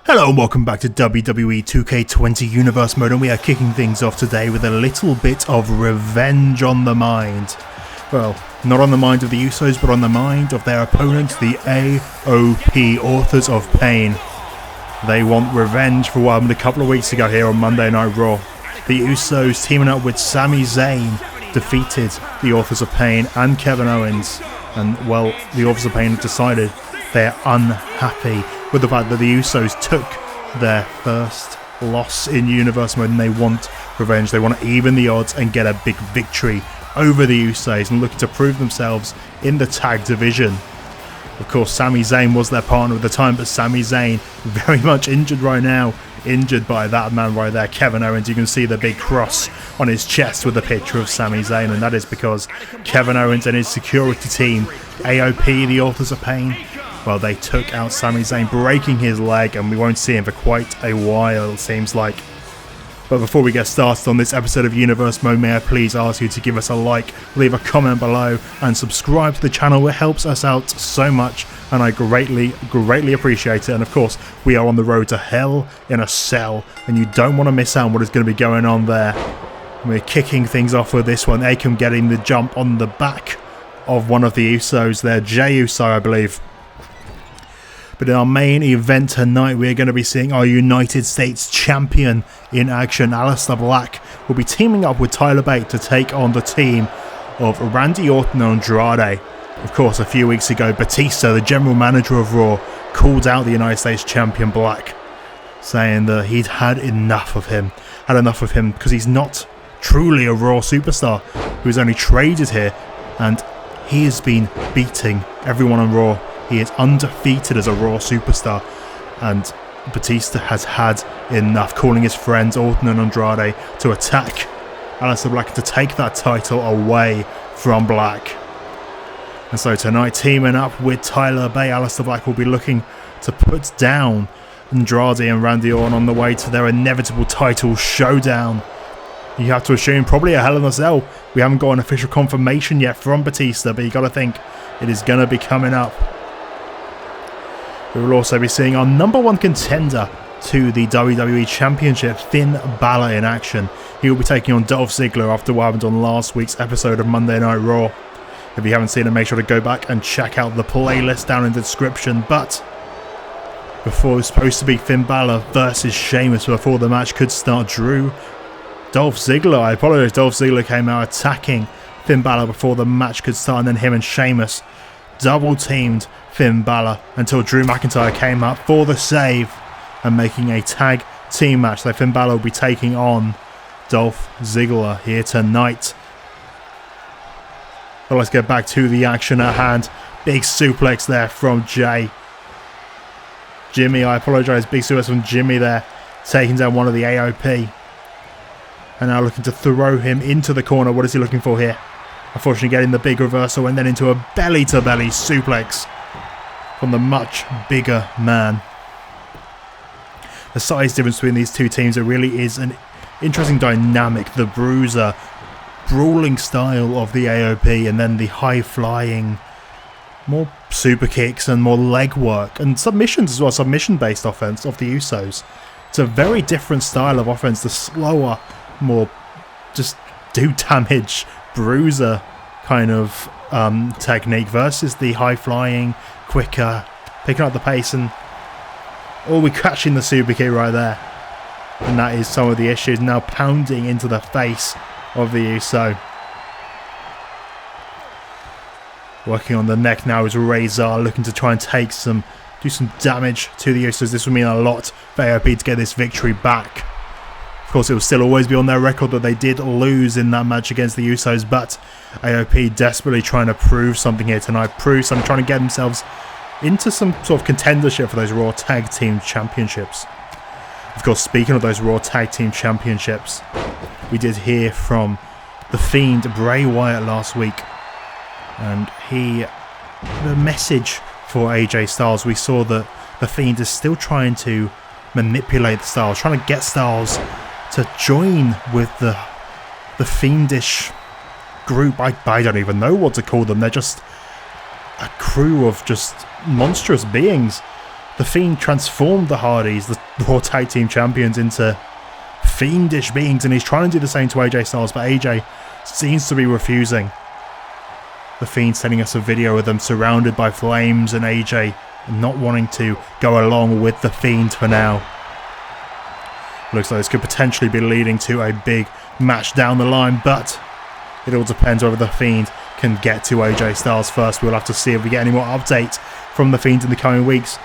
Hello and welcome back to WWE 2K20 Universe Mode, and we are kicking things off today with a little bit of revenge on the mind. Well, not on the mind of the Usos, but on the mind of their opponents, the AOP, Authors of Pain. They want revenge for what happened a couple of weeks ago here on Monday Night Raw. The Usos teaming up with Sami Zayn defeated the Authors of Pain and Kevin Owens. And, well, the Authors of Pain have decided they're unhappy with the fact that the Usos took their first loss in Universe Mode and they want revenge. They want to even the odds and get a big victory over the Usos and looking to prove themselves in the tag division. Of course, Sami Zayn was their partner at the time, but Sami Zayn very much injured right now. Injured by that man right there, Kevin Owens. You can see the big cross on his chest with a picture of Sami Zayn, and that is because Kevin Owens and his security team, AOP, the Authors of Pain, well, they took out Sami Zayn, breaking his leg, and we won't see him for quite a while, it seems like. But before we get started on this episode of Universe Mode, may I please ask you to give us a like, leave a comment below, and subscribe to the channel. It helps us out so much, and I greatly appreciate it. And of course, we are on the road to Hell in a Cell, and you don't want to miss out on what is going to be going on there. We're kicking things off with this one. Akam getting the jump on the back of one of the Usos there, Jey Uso, I believe. But in our main event tonight, we're going to be seeing our United States Champion in action. Aleister Black will be teaming up with Tyler Bate to take on the team of Randy Orton and Andrade. Of course, a few weeks ago, Batista, the general manager of Raw, called out the United States Champion Black, saying that he'd had enough of him. Because he's not truly a Raw superstar who's only traded here, and he has been beating everyone on Raw. He is undefeated as a Raw superstar, and Batista has had enough, calling his friends Orton and Andrade to attack Aleister Black to take that title away from Black. And so tonight, teaming up with Tyler Bate, Aleister Black will be looking to put down Andrade and Randy Orton on the way to their inevitable title showdown. You have to assume probably a Hell in a Cell. We haven't got an official confirmation yet from Batista, but you got to think it is going to be coming up. We will also be seeing our number one contender to the WWE Championship, Finn Balor, in action. He will be taking on Dolph Ziggler after what happened on last week's episode of Monday Night Raw. If you haven't seen it, make sure to go back and check out the playlist down in the description. But before it was supposed to be Finn Balor versus Sheamus before the match could start, Dolph Ziggler came out attacking Finn Balor before the match could start, and then him and Sheamus double teamed Finn Balor until Drew McIntyre came up for the save and making a tag team match. So Finn Balor will be taking on Dolph Ziggler here tonight. But let's get back to the action at hand. Big suplex there from Jimmy, I apologise. Big suplex from Jimmy there, taking down one of the AOP. And now looking to throw him into the corner. What is he looking for here? Unfortunately getting the big reversal and then into a belly-to-belly suplex from the much bigger man. The size difference between these two teams, it really is an interesting dynamic. The bruiser, brawling style of the AOP, and then the high-flying, more super kicks and more leg work, and submissions as well, submission-based offense of the Usos. It's a very different style of offense, the slower, more just do damage bruiser kind of technique versus the high-flying, quicker, picking up the pace, and we're catching the super kick right there. And that is some of the issues, now pounding into the face of the Uso. Working on the neck now is Razor, looking to try and do some damage to the Usos. This will mean a lot for AOP to get this victory back. Of course, it will still always be on their record that they did lose in that match against the Usos, but AOP desperately trying to prove something here tonight, trying to get themselves into some sort of contendership for those Raw Tag Team Championships. Of course, speaking of those Raw Tag Team Championships, we did hear from The Fiend, Bray Wyatt, last week, and the message for AJ Styles, we saw that The Fiend is still trying to manipulate the Styles, trying to get Styles to join with the Fiendish group. I don't even know what to call them. They're just a crew of just monstrous beings The Fiend transformed the Hardys, the Raw Tag Team Champions, into fiendish beings, and he's trying to do the same to AJ Styles, but AJ seems to be refusing. The Fiend sending us a video of them surrounded by flames, and AJ not wanting to go along with the Fiend for now. Looks like this could potentially be leading to a big match down the line, but it all depends whether the Fiend can get to AJ Styles first. We'll have to see if we get any more updates from the Fiend in the coming weeks.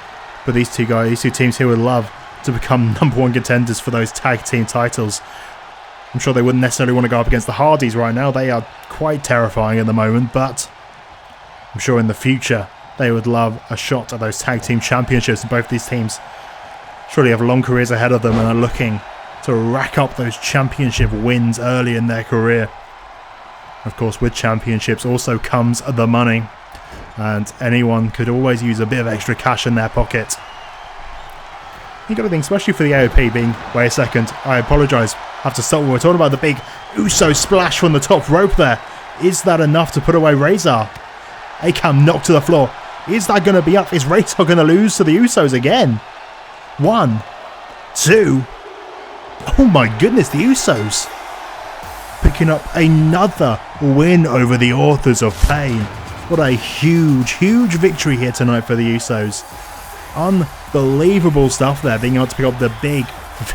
But these two teams here would love to become #1 contenders for those tag team titles. I'm sure they wouldn't necessarily want to go up against the Hardys right now. They are quite terrifying at the moment, but I'm sure in the future they would love a shot at those tag team championships. And both these teams surely have long careers ahead of them and are looking to rack up those championship wins early in their career. Of course, with championships also comes the money, and anyone could always use a bit of extra cash in their pocket. You got to think, especially for the AOP being, wait a second, I apologise, have to stop. We're talking about the big Uso splash from the top rope there. Is that enough to put away Razor? Akam knocked to the floor. Is that going to be up? Is Razor going to lose to the Usos again? 1, 2. Oh my goodness, the Usos picking up another win over the Authors of Pain. What a huge, huge victory here tonight for the Usos. Unbelievable stuff there, being able to pick up the big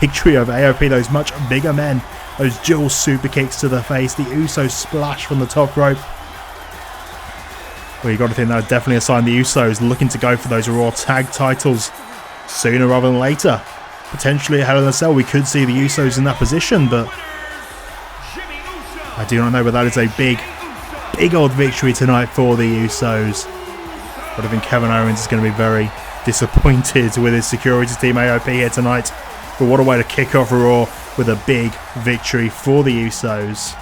victory over AOP, those much bigger men, those dual super kicks to the face, the Usos splash from the top rope. Well, you got to think that would definitely assign the Usos looking to go for those Raw tag titles sooner rather than later. Potentially ahead of the cell, we could see the Usos in that position, but I do not know, but that is a big old victory tonight for the Usos. But I think Kevin Owens is going to be very disappointed with his security team AOP here tonight. But what a way to kick off Raw with a big victory for the Usos.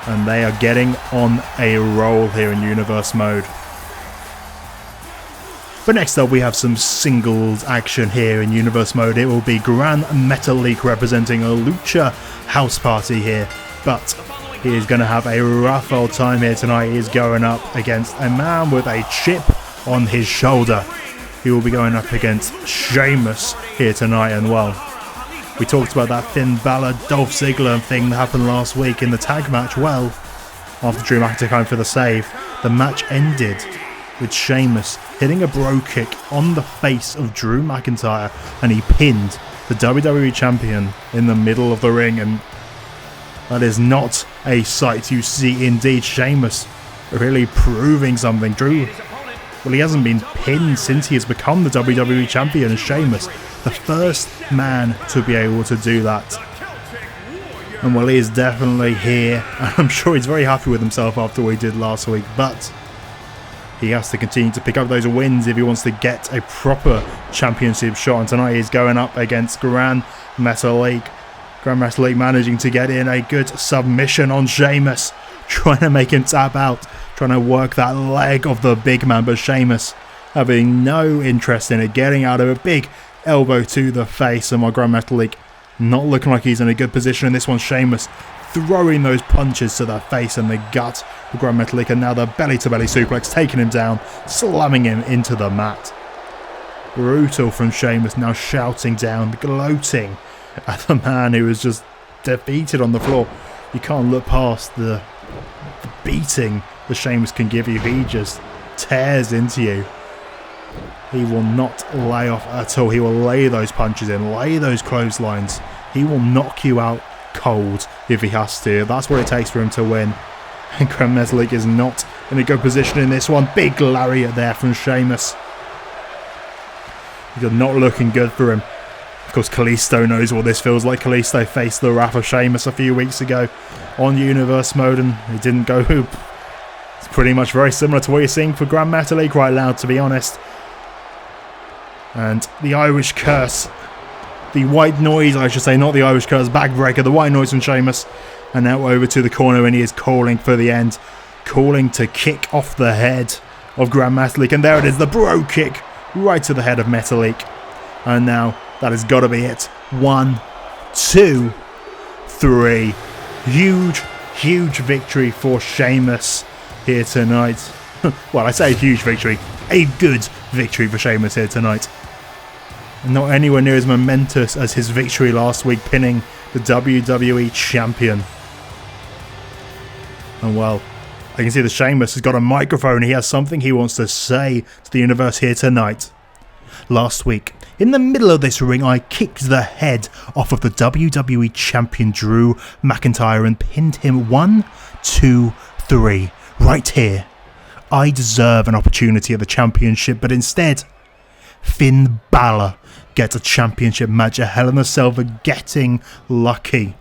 And they are getting on a roll here in Universe mode. But next up we have some singles action here in Universe mode. It will be Gran Metalik representing a Lucha house party here. But he is going to have a rough old time here tonight. He is going up against a man with a chip on his shoulder. He will be going up against Sheamus here tonight, and well, we talked about that Finn Balor, Dolph Ziggler thing that happened last week in the tag match. Well, after Drew McIntyre came for the save, the match ended with Sheamus hitting a bro kick on the face of Drew McIntyre, and he pinned the WWE Champion in the middle of the ring, and that is not a sight you see indeed. Sheamus really proving something. Drew, well, he hasn't been pinned since he has become the WWE Champion, and Sheamus, the first man to be able to do that. And well, he is definitely here, and I'm sure he's very happy with himself after what he did last week, but he has to continue to pick up those wins if he wants to get a proper championship shot. And tonight he's going up against Gran Metalik. Gran Metalik managing to get in a good submission on Sheamus, trying to make him tap out, trying to work that leg of the big man, but Sheamus having no interest in it, getting out of a big elbow to the face, and while Gran Metalik not looking like he's in a good position in this one, Sheamus throwing those punches to the face and the gut of Gran Metalik, and now the belly-to-belly suplex, taking him down, slamming him into the mat. Brutal from Sheamus, now shouting down, gloating at the man who was just defeated on the floor. You can't look past the beating that Sheamus can give you. He just tears into you. He will not lay off at all. He will lay those punches in, lay those clotheslines. He will knock you out cold if he has to. That's what it takes for him to win. And Gran Metalik is not in a good position in this one. Big lariat there from Sheamus. He's not looking good for him. Of course, Kalisto knows what this feels like. Kalisto faced the wrath of Sheamus a few weeks ago on Universe mode, and it didn't go hoop. It's pretty much very similar to what you're seeing for Gran Metalik right now, to be honest. And the Irish Curse, the white noise, I should say, not the Irish Curse, backbreaker, the white noise from Sheamus. And now over to the corner, and he is calling for the end, calling to kick off the head of Gran Metalik. And there it is, the bro kick right to the head of Metalik. And now that has got to be it. 1, 2, 3. Huge, huge victory for Sheamus here tonight. Well, I say a huge victory. A good victory for Sheamus here tonight. And not anywhere near as momentous as his victory last week, pinning the WWE Champion. And well, I can see that Sheamus has got a microphone. He has something he wants to say to the universe here tonight. Last week, in the middle of this ring, I kicked the head off of the WWE Champion Drew McIntyre and pinned him 1, 2, 3, right here. I deserve an opportunity at the championship, but instead, Finn Balor gets a championship match at Hell in a Cell for getting lucky.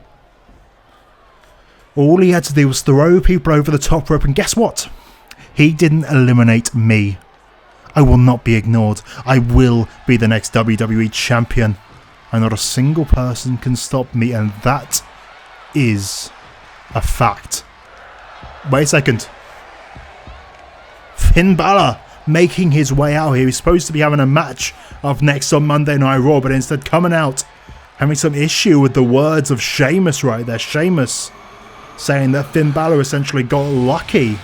All he had to do was throw people over the top rope, and guess what? He didn't eliminate me. I will not be ignored. I will be the next WWE Champion. And not a single person can stop me, and that is a fact. Wait a second. Finn Balor making his way out here. He's supposed to be having a match up next on Monday Night Raw, but instead coming out having some issue with the words of Sheamus right there. Sheamus saying that Finn Balor essentially got lucky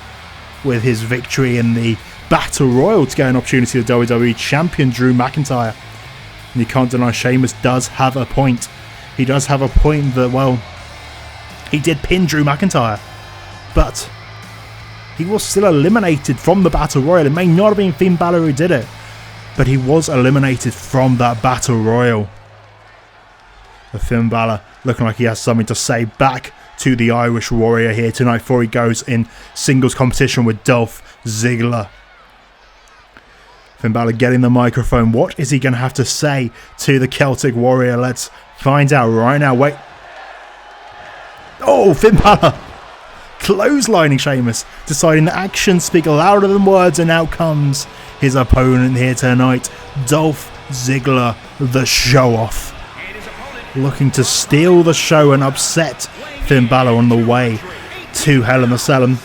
with his victory in the Battle Royal to get an opportunity to WWE Champion Drew McIntyre. And you can't deny Sheamus does have a point. He does have a point that, well, he did pin Drew McIntyre, but he was still eliminated from the Battle Royal. It may not have been Finn Balor who did it, but he was eliminated from that Battle Royal. The Finn Balor looking like he has something to say back to the Irish Warrior here tonight before he goes in singles competition with Dolph Ziggler. Finn Balor getting the microphone. What is he going to have to say to the Celtic Warrior? Let's find out right now. Wait. Oh, Finn Balor clotheslining Sheamus, deciding that actions speak louder than words, and out comes his opponent here tonight, Dolph Ziggler, the show-off. Looking to steal the show and upset Finn Balor on the way to Hell in a Cell. And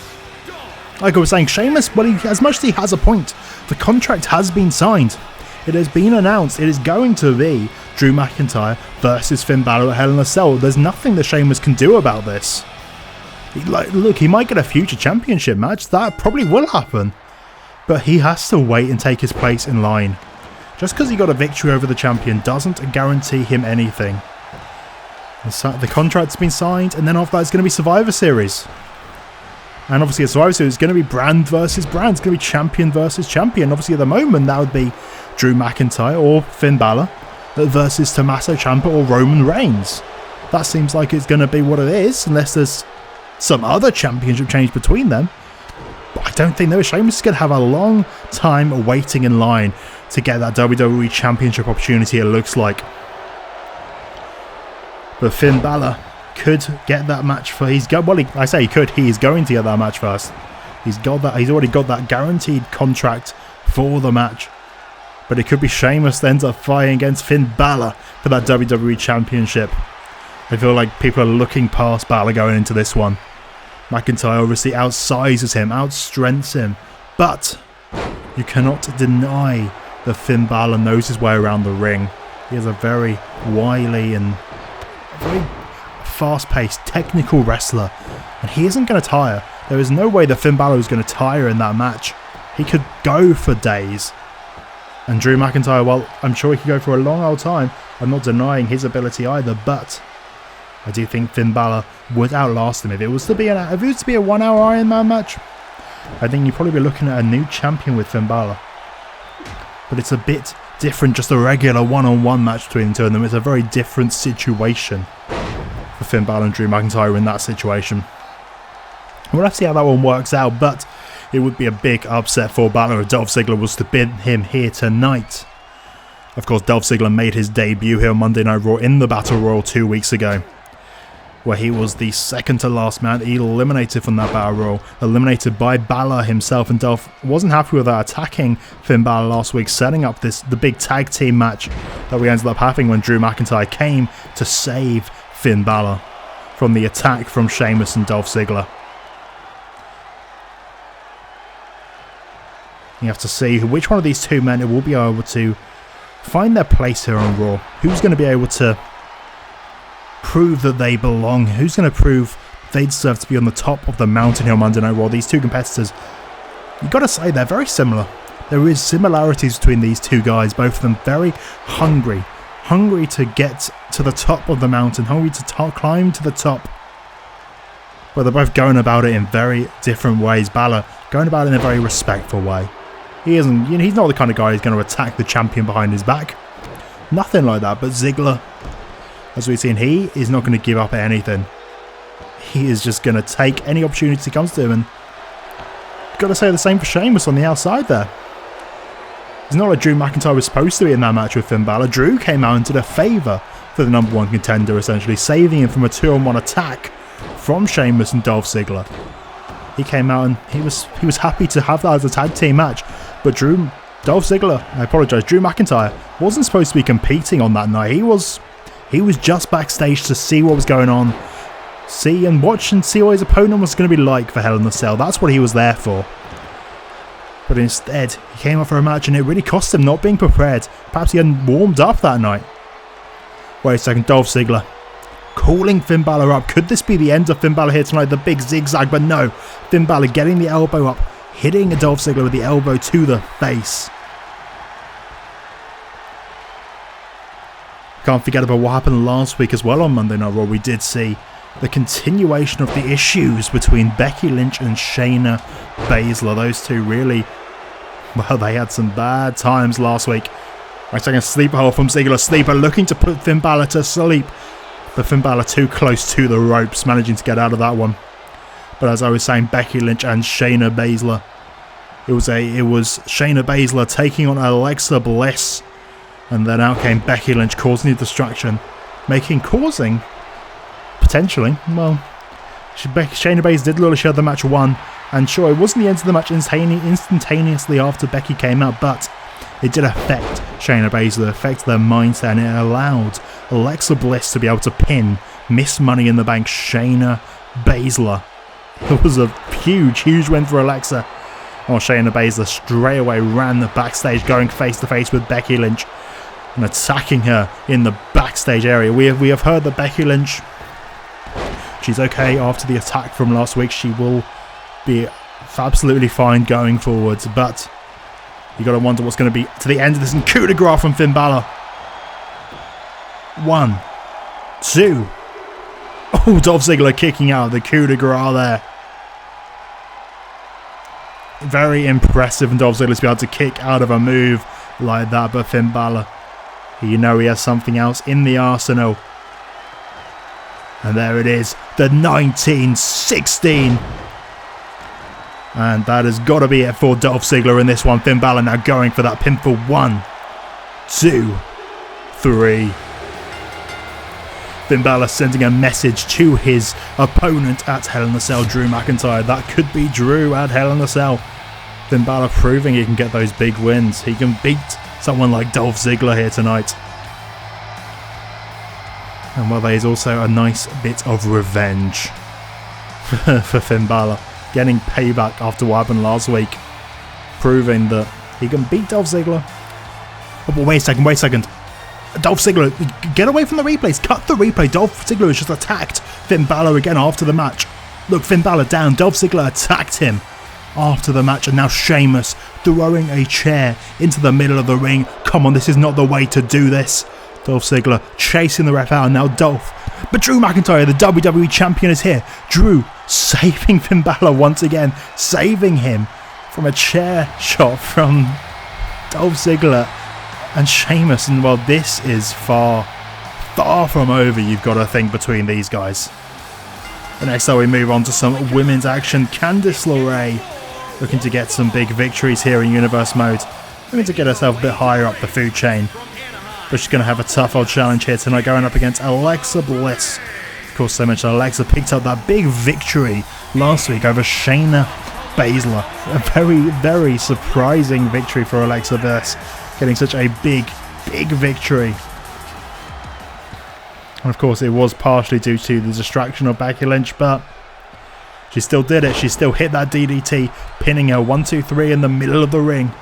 like I was saying, Sheamus, well, as much as he has a point, the contract has been signed. It has been announced. It is going to be Drew McIntyre versus Finn Balor at Hell in a Cell. There's nothing that Sheamus can do about this. Look, he might get a future championship match. That probably will happen. But he has to wait and take his place in line. Just because he got a victory over the champion doesn't guarantee him anything. The contract's been signed, and then after that it's going to be Survivor Series. And obviously a Survivor Series is going to be brand versus brand. It's going to be champion versus champion. Obviously at the moment that would be Drew McIntyre or Finn Balor versus Tommaso Ciampa or Roman Reigns. That seems like it's going to be what it is, unless there's some other championship change between them. But I don't think though. Sheamus is going to have a long time waiting in line to get that WWE Championship opportunity, it looks like. But Finn Balor could get that match for. I say he could. He is going to get that match first. He's already got that guaranteed contract for the match. But it could be Sheamus that ends up fighting against Finn Balor for that WWE Championship. I feel like people are looking past Balor going into this one. McIntyre obviously outsizes him, outstrengths him, but you cannot deny that Finn Balor knows his way around the ring. He is a very wily and very fast-paced, technical wrestler, and he isn't going to tire. There is no way that Finn Balor is going to tire in that match. He could go for days. And Drew McIntyre, well, I'm sure he could go for a long old time. I'm not denying his ability either, but I do think Finn Balor would outlast him. If it was to be a 1-hour Iron Man match, I think you'd probably be looking at a new champion with Finn Balor. But it's a bit different, just a regular one-on-one match between the two of them. It's a very different situation for Finn Balor and Drew McIntyre in that situation. We'll have to see how that one works out, but it would be a big upset for Balor if Dolph Ziggler was to pin him here tonight. Of course, Dolph Ziggler made his debut here on Monday Night Raw in the Battle Royal 2 weeks ago, where he was the second to last man eliminated from that Battle Royal, eliminated by Balor himself, and Dolph wasn't happy with that, attacking Finn Balor last week, setting up the big tag team match that we ended up having when Drew McIntyre came to save Finn Balor from the attack from Sheamus and Dolph Ziggler. You have to see which one of these two men will be able to find their place here on Raw. Who's going to be able to prove that they belong? Who's going to prove they deserve to be on the top of the mountain here on Monday Night Raw? These two competitors You've got to say they're very similar. There is similarities between these two guys, both of them very hungry to get to the top of the mountain, hungry to climb to the top. But they're both going about it in very different ways. Balor going about it in a very respectful way. He isn't, he's not the kind of guy who's going to attack the champion behind his back. Nothing like that. But Ziggler, as we've seen, he is not going to give up anything. He is just going to take any opportunity that comes to him. And got to say the same for Sheamus on the outside there. It's not like Drew McIntyre was supposed to be in that match with Finn Balor. Drew came out and did a favour for the #1 contender, essentially, saving him from a 2-on-1 attack from Sheamus and Dolph Ziggler. He came out and he was happy to have that as a tag team match. But Drew McIntyre wasn't supposed to be competing on that night. He was just backstage to see what was going on, see what his opponent was going to be like for Hell in a Cell. That's what he was there for. But instead, he came up for a match and it really cost him not being prepared. Perhaps he hadn't warmed up that night. Wait a second, Dolph Ziggler calling Finn Balor up. Could this be the end of Finn Balor here tonight? The big zigzag, but no. Finn Balor getting the elbow up, hitting Dolph Ziggler with the elbow to the face. Can't forget about what happened last week as well on Monday Night Raw. We did see the continuation of the issues between Becky Lynch and Shayna Baszler. Those two really, well, they had some bad times last week. Right, taking a sleeper hold from Ziggler. Sleeper looking to put Finn Balor to sleep. But Finn Balor too close to the ropes, managing to get out of that one. But as I was saying, Becky Lynch and Shayna Baszler. It was Shayna Baszler taking on Alexa Bliss. And then out came Becky Lynch, causing the distraction. Causing, potentially, well, Shayna Baszler did literally show the match won. And sure, it wasn't the end of the match instantaneously after Becky came out, but it did affect Shayna Baszler, affect their mindset, and it allowed Alexa Bliss to be able to pin Miss Money in the Bank Shayna Baszler. It was a huge win for Alexa. While Shayna Baszler straight away ran the backstage, going face to face with Becky Lynch and attacking her in the backstage area. We have heard that Becky Lynch, she's okay after the attack from last week. She will be absolutely fine going forwards, but you got to wonder what's going to be to the end of this. And coup de grace from Finn Balor. 1, 2. Oh, Dolph Ziggler kicking out the coup de grace there. Very impressive from Dolph Ziggler to be able to kick out of a move like that. But Finn Balor, he has something else in the arsenal. And there it is, the 1916. And that has got to be it for Dolph Ziggler in this one. Finn Balor now going for that pin for 1, 2, 3. Finn Balor sending a message to his opponent at Hell in a Cell, Drew McIntyre. That could be Drew at Hell in a Cell. Finn Balor proving he can get those big wins. He can beat someone like Dolph Ziggler here tonight. And well, there is also a nice bit of revenge for Finn Balor. Getting payback after what happened last week. Proving that he can beat Dolph Ziggler. Oh, but wait a second. Dolph Ziggler, get away from the replays. Cut the replay. Dolph Ziggler has just attacked Finn Balor again after the match. Look, Finn Balor down. Dolph Ziggler attacked him after the match. And now Sheamus throwing a chair into the middle of the ring. Come on, this is not the way to do this. Dolph Ziggler chasing the ref out. And now Dolph. But Drew McIntyre, the WWE Champion, is here. Drew saving Finn Balor once again. Saving him from a chair shot from Dolph Ziggler and Sheamus. And well, this is far from over, you've got to think, between these guys. The next time we move on to some women's action. Candice LeRae looking to get some big victories here in Universe mode. Looking to get herself a bit higher up the food chain. But she's going to have a tough old challenge here tonight, going up against Alexa Bliss. Of course, so much Alexa picked up that big victory last week over Shayna Baszler. A very, very surprising victory for Alexa Bliss. Getting such a big victory. And of course, it was partially due to the distraction of Becky Lynch, but she still did it. She still hit that DDT, pinning her 1, 2, 3 in the middle of the ring.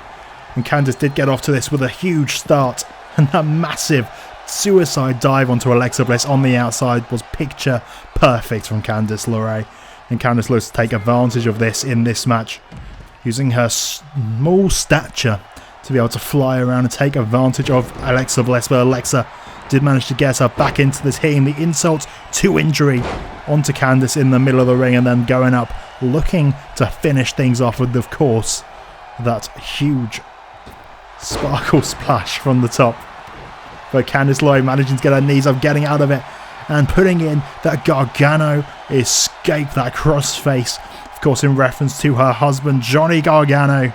And Candice did get off to this with a huge start. And that massive suicide dive onto Alexa Bliss on the outside was picture perfect from Candice LeRae. And Candice looks to take advantage of this in this match. using her small stature to be able to fly around and take advantage of Alexa Bliss, but Alexa did manage to get her back into this, hitting the insult to injury onto Candice in the middle of the ring, and then going up, looking to finish things off with, of course, that huge sparkle splash from the top. But Candice LeRae managing to get her knees up, getting out of it, and putting in that Gargano escape, that crossface, of course in reference to her husband Johnny Gargano,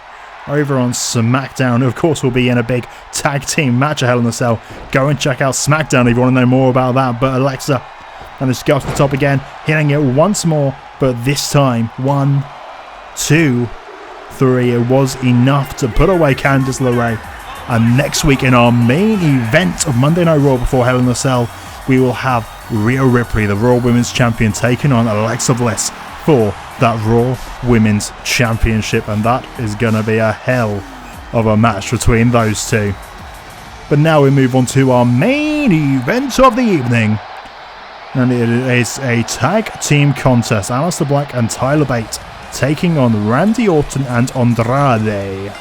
over on SmackDown. Of course, we'll be in a big tag team match at Hell in a Cell. Go and check out SmackDown if you want to know more about that. But Alexa managed to get up to the top again, hitting it once more, but this time 1, 2, 3. It was enough to put away Candice LeRae. And next week in our main event of Monday Night Raw before Hell in a Cell, we will have Rhea Ripley, the Raw Women's Champion, taking on Alexa Bliss for that Raw Women's Championship, and that is going to be a hell of a match between those two. But now we move on to our main event of the evening, and it is a tag team contest. Aleister Black and Tyler Bate taking on Randy Orton and Andrade.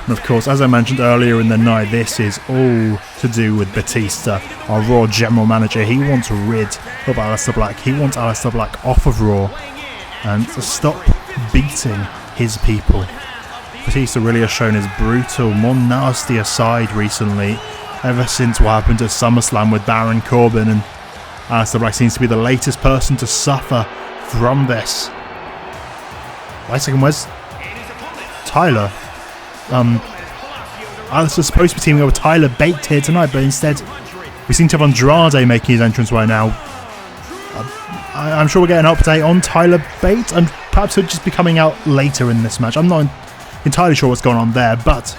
And of course, as I mentioned earlier in the night, this is all to do with Batista, our Raw general manager. He wants rid of Aleister Black. He wants Aleister Black off of Raw and to stop beating his people. Batista really has shown his brutal, more nastier side recently, ever since what happened at SummerSlam with Baron Corbin, and Aleister Black seems to be the latest person to suffer from this. Wait a second, where's Tyler? Aleister's supposed to be teaming up with Tyler Bate here tonight, but instead we seem to have Andrade making his entrance right now. I'm sure we'll get an update on Tyler Bate, and perhaps he'll just be coming out later in this match. I'm not entirely sure what's going on there, but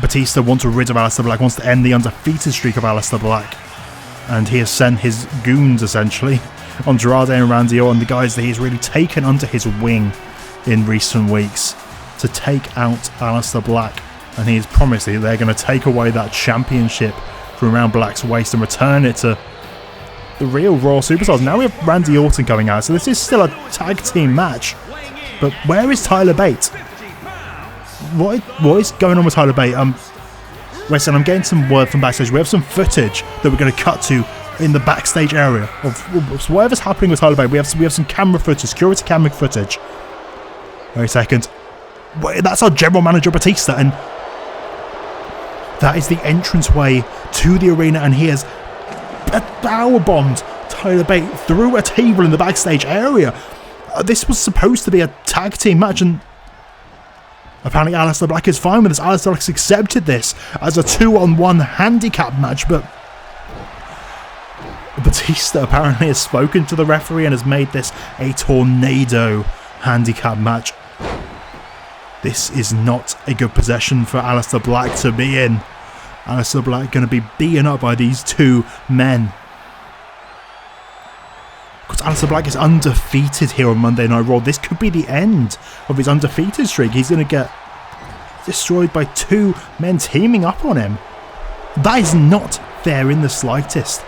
Batista wants to rid of Aleister Black, wants to end the undefeated streak of Aleister Black, and he has sent his goons, essentially, Andrade and Randy Orton, the guys that he's really taken under his wing in recent weeks, to take out Aleister Black, and he's promised that they're going to take away that championship from around Black's waist and return it to the real Raw Superstars. Now we have Randy Orton coming out, so this is still a tag team match, but where is Tyler Bate? What is going on with Tyler Bate? Listen, I'm getting some word from backstage. We have some footage that we're going to cut to in the backstage area of whatever's happening with Tyler Bate. We have some camera footage, security camera footage. Wait a second. Wait, that's our general manager Batista, and that is the entranceway to the arena, and he has powerbombed Tyler Bate through a table in the backstage area. This was supposed to be a tag team match, and apparently Aleister Black is fine with this. Aleister Black accepted this as a 2-on-1 handicap match, but Batista apparently has spoken to the referee and has made this a tornado handicap match. This is not a good possession for Aleister Black to be in. Aleister Black going to be beaten up by these two men. Because Aleister Black is undefeated here on Monday Night Raw. This could be the end of his undefeated streak. He's going to get destroyed by two men teaming up on him. That is not fair in the slightest.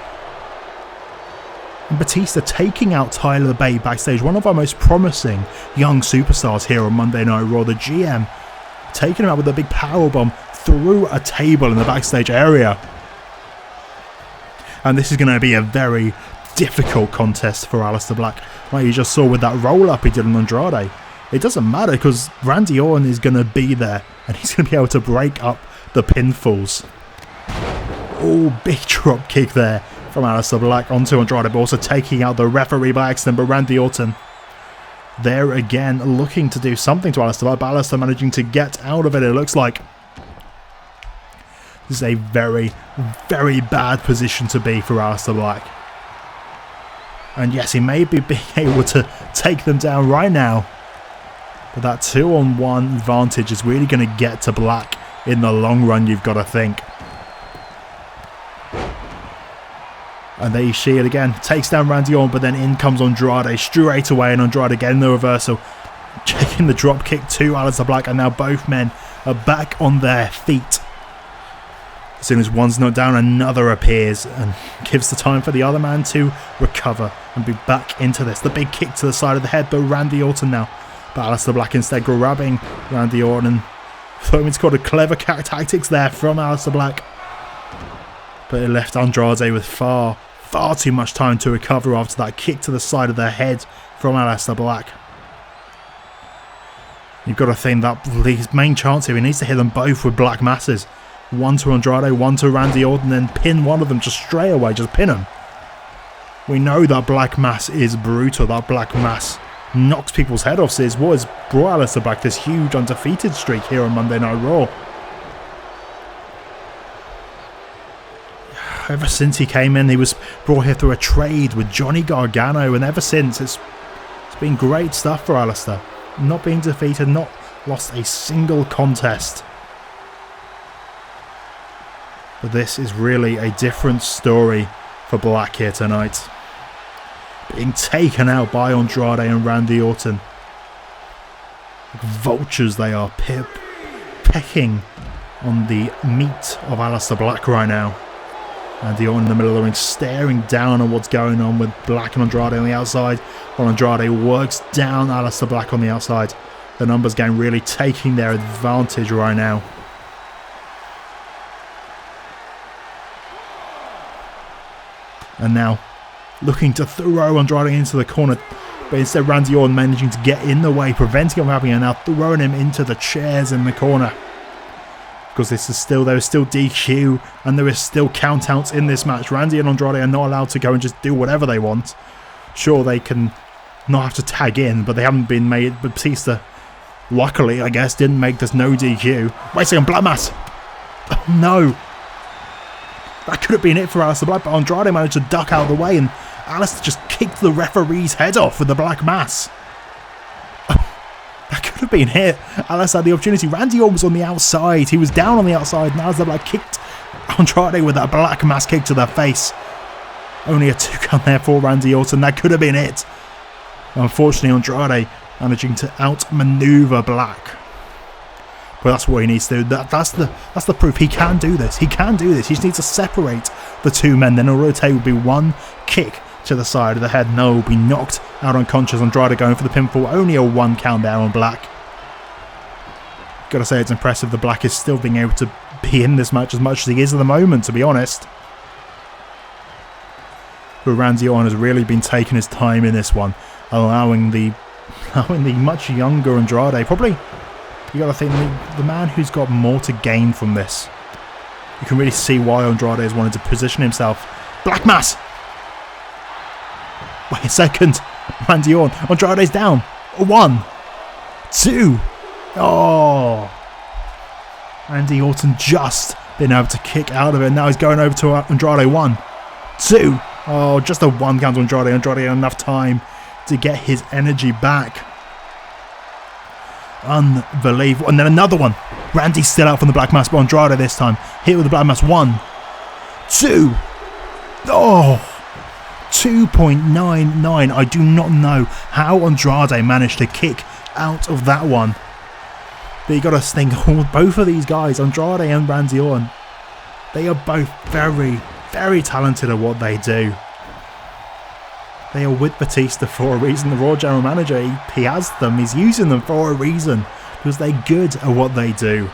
And Batista taking out Tyler Bate backstage, one of our most promising young superstars here on Monday Night Raw. The GM taking him out with a big powerbomb through a table in the backstage area. And this is going to be a very difficult contest for Aleister Black, like you just saw with that roll-up he did on Andrade. It doesn't matter because Randy Orton is going to be there and he's going to be able to break up the pinfalls. Oh, big drop kick there from Aleister Black onto Andrade, but also taking out the referee by accident. But Randy Orton there again looking to do something to Aleister Black, but Aleister managing to get out of it. It looks like this is a very, very bad position to be for Aleister Black. And yes, he may be being able to take them down right now, but that 2-on-1 advantage is really going to get to Black in the long run, you've got to think. And there you see it again. Takes down Randy Orton, but then in comes Andrade straight away, and Andrade getting the reversal. Checking the drop kick to Aleister Black, and now both men are back on their feet. As soon as one's knocked down, another appears and gives the time for the other man to recover and be back into this. The big kick to the side of the head, but Randy Orton now But Aleister Black instead grabbing Randy Orton. Owens called a clever tactics there from Aleister Black. But it left Andrade with far too much time to recover after that kick to the side of the head from Aleister Black. You've got to think that his main chance here, he needs to hit them both with black masses. One to Andrade, one to Randy Orton, then pin one of them just straight away, just pin him. We know that black mass is brutal, that black mass knocks people's head off. So it's what has brought Aleister Black this huge undefeated streak here on Monday Night Raw. Ever since he came in, he was brought here through a trade with Johnny Gargano, and ever since it's been great stuff for Aleister. Not being defeated, not lost a single contest. But this is really a different story for Black here tonight. Being taken out by Andrade and Randy Orton. Like vultures they are, pecking on the meat of Aleister Black right now. Randy Orton in the middle of the ring, staring down on what's going on with Black and Andrade on the outside, while Andrade works down Aleister Black on the outside. The numbers game really taking their advantage right now. And now, looking to throw Andrade into the corner, but instead Randy Orton managing to get in the way, preventing him from happening, and now throwing him into the chairs in the corner. Because there is still DQ, and there is still countouts in this match. Randy and Andrade are not allowed to go and just do whatever they want. Sure, they can not have to tag in, but they haven't been made. But Batista, luckily, I guess, didn't make this no DQ. Wait a second, Black Mass! Oh, no! That could have been it for Aleister Black, but Andrade managed to duck out of the way, and Aleister just kicked the referee's head off with the Black Mass. That could have been it. Aleister had the opportunity. Randy Orton was on the outside. He was down on the outside, and Aleister Black kicked Andrade with that Black Mass kick to the face. Only a 2 count there for Randy Orton. That could have been it. Unfortunately, Andrade managing to outmaneuver Black. But that's what he needs to do. That's the proof. He can do this. He can do this. He just needs to separate the two men. Then all it will take will be one kick to the side of the head. No, will be knocked out unconscious. Andrade going for the pinfall. Only a 1 count there on Black. Gotta say, it's impressive. The Black is still being able to be in this match as much as he is at the moment, to be honest. But Randy Orton has really been taking his time in this one, allowing the much younger Andrade, probably, you gotta think, the man who's got more to gain from this. You can really see why Andrade has wanted to position himself. Black Mass! Wait a second. Randy Orton. Andrade's down. 1, 2. Oh. Randy Orton just been able to kick out of it. Now he's going over to Andrade. 1, 2. Oh, just a 1 count to Andrade. Andrade had enough time to get his energy back. Unbelievable. And then another one. Randy's still out from the Black Mass, but Andrade this time. Hit with the Black Mass. 1, 2. Oh. 2.99. I do not know how Andrade managed to kick out of that one. But you got to think, both of these guys, Andrade and Randy Orton, they are both very, very talented at what they do. They are with Batista for a reason. The Raw General Manager, he has them. He's using them for a reason. Because they're good at what they do.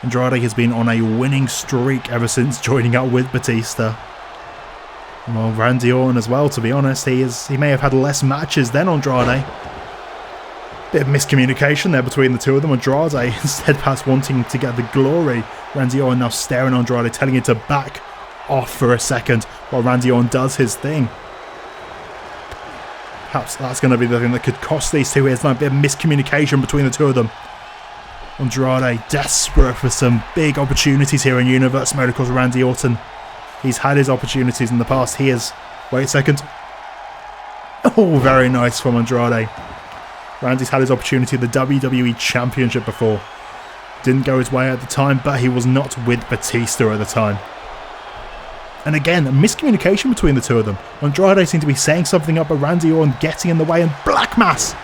Andrade has been on a winning streak ever since joining up with Batista. Well, Randy Orton as well, to be honest. He may have had less matches than Andrade. Bit of miscommunication there between the two of them. Andrade instead perhaps wanting to get the glory. Randy Orton now staring at Andrade, telling him to back off for a second while Randy Orton does his thing. Perhaps that's going to be the thing that could cost these two. There's a bit of miscommunication between the two of them. Andrade desperate for some big opportunities here in Universe mode. Of course, Randy Orton, he's had his opportunities in the past. He is... Wait a second. Oh, very nice from Andrade. Randy's had his opportunity at the WWE Championship before. Didn't go his way at the time, but he was not with Batista at the time. And again, a miscommunication between the two of them. Andrade seemed to be saying something up, but Randy Orton getting in the way, and Black Mass!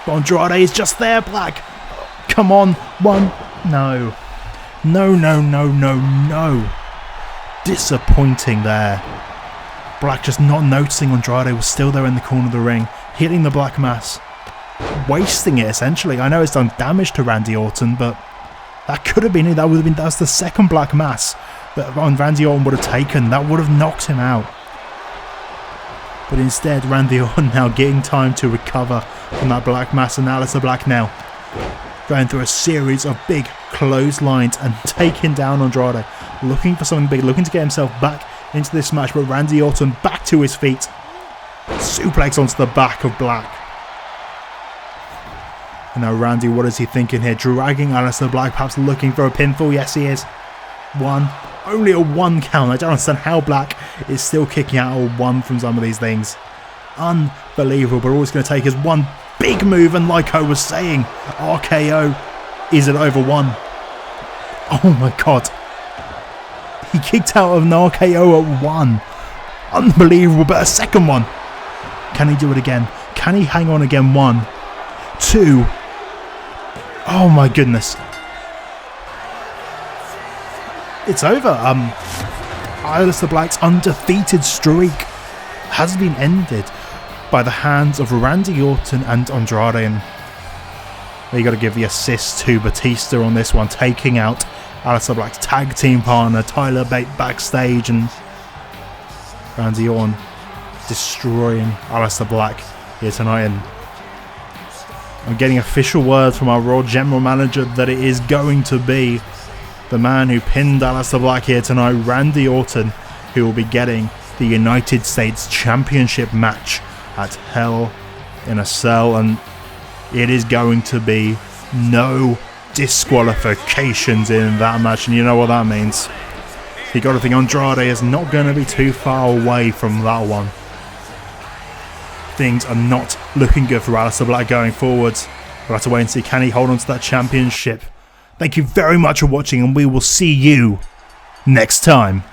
But Andrade is just there, Black! Come on, 1... No. No, no, no, no, no. Disappointing there. Black just not noticing Andrade was still there in the corner of the ring, hitting the Black Mass. wasting it essentially. I know it's done damage to Randy Orton, but that could have been it. That's the second black mass that Randy Orton would have taken. That would have knocked him out. But instead, Randy Orton now getting time to recover from that black mass, and Aleister Black now going through a series of big clotheslines and taking down Andrade, looking for something big, looking to get himself back into this match. But Randy Orton back to his feet, suplex onto the back of Black. And now Randy, what is he thinking here? Dragging Aleister Black, perhaps looking for a pinfall. Yes, he is. Only a 1 count. I don't understand how Black is still kicking out a 1 from some of these things. Unbelievable, but all it's going to take is one big move, and like I was saying, RKO. Is it over 1? Oh my god. He kicked out of an RKO at 1. Unbelievable, but a second one. Can he do it again? Can he hang on again? 1, 2. Oh my goodness. It's over. Aleister Black's undefeated streak has been ended by the hands of Randy Orton and Andrade. And you got to give the assist to Batista on this one, taking out Aleister Black's tag team partner Tyler Bate backstage, and Randy Orton destroying Aleister Black here tonight. And I'm getting official word from our Raw General Manager that it is going to be the man who pinned Aleister Black here tonight, Randy Orton, who will be getting the United States Championship match at Hell in a Cell. And it is going to be no disqualifications in that match, and you know what that means. You got to think Andrade is not going to be too far away from that one. Things are not looking good for Aleister Black going forwards. We'll have to wait and see, can he hold on to that championship. Thank you very much for watching, and we will see you next time.